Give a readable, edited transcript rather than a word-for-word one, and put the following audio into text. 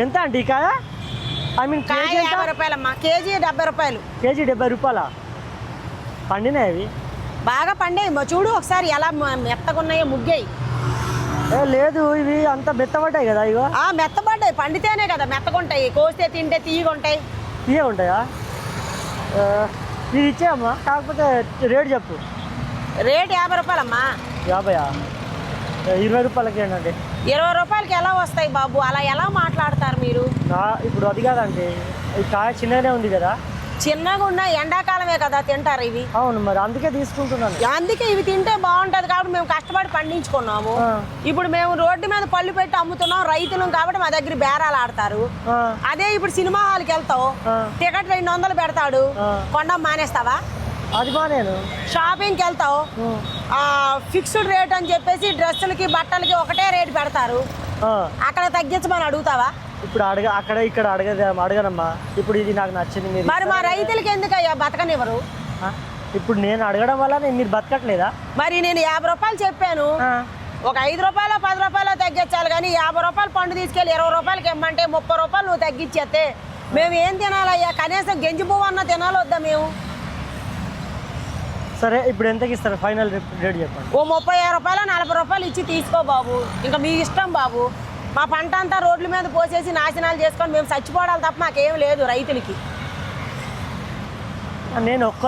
ఎంత అండి ఈ కాయ? ఐ మీన్ కాయ 50 రూపాయలమ్మా, కేజీ 70 రూపాయలు. కేజీ 70 రూపాయలా? పండినాయి అవి? బాగా పండేయి చూడు ఒకసారి ఎలా మెత్తగా ఉన్నాయో ముగ్గాయి. లేదు ఇవి అంత మెత్తబడ్డాయి కదా ఇగో. మెత్తబడ్డాయి, పండితేనే కదా మెత్తగుంటాయి, కోస్తే తింటే తీయగుంటాయి. తీయగుంటాయా? ఇది ఇచ్చేయమ్మా, కాకపోతే రేటు చెప్పు. రేటు 50 రూపాయలమ్మా. 50యా? 20 రూపాయలకి ఏంటండి? 20 రూపాయలకి ఎలా వస్తాయి బాబు? అలా ఎలా మాట్లాడతారు మీరు? ఇప్పుడు అది కాదండి, ఈ కాయ చిన్నగానే ఉంది కదా. చిన్నగా ఉన్న ఎండాకాలమే కదా తింటారు ఇవి. అవును, మరి అందుకే తీసుకుంటున్నాను. అందుకే ఇవి తింటే బాగుంటది కాబట్టి మేము కష్టపడి పండించుకున్నాము. ఇప్పుడు మేము రోడ్డు మీద పళ్ళు పెట్టి అమ్ముతున్నాం, రైతులం కాబట్టి మా దగ్గర బేరాలు ఆడతారు. అదే ఇప్పుడు సినిమా హాల్కి వెళ్తావు, టికెట్ 200 పెడతాడు, కొండ మానేస్తావా? అది మానేను. షాపింగ్కి వెళ్తావు, ఫిక్స్డ్ రేట్ అని చెప్పేసి డ్రెస్సులకి బట్టలకి ఒకటే రేటు పెడతారు, అక్కడ తగ్గించమని అడుగుతావా? ఇప్పుడు అక్కడ ఇక్కడ అడగనమ్మా. ఇప్పుడు ఇది నాకు నచ్చింది. మరి మా రైతులకి ఎందుకయ్యా బతకనివ్వరు? ఇప్పుడు నేను అడగడం వల్ల మీరు బతకట్లేదా? మరి నేను 50 రూపాయలు చెప్పాను, ఒక 5 రూపాయలు 10 రూపాయలు తగ్గించాలి కానీ 50 రూపాయలు పండు తీసుకెళ్ళి 20 రూపాయలకి ఇమ్మంటే 30 రూపాయలు నువ్వు తగ్గించేస్తే మేము ఏం తినాలయ్యా? కనీసం గెంజి పువ్వు అన్న తినాలొద్దా మేము? సరే, ఇప్పుడు ఎంతకి ఇస్తారు? ఫైనల్ రేట్ చెప్పండి. ఓ 35 రూపాయలు 40 రూపాయలు ఇచ్చి తీసుకో బాబు, ఇంకా మీ ఇష్టం బాబు. మా పంట అంతా రోడ్ల మీద పోసేసి నాశనాలు చేసుకొని మేము చచ్చిపోవడాలి తప్ప మాకేం లేదు రైతులకి. నేను ఒక్క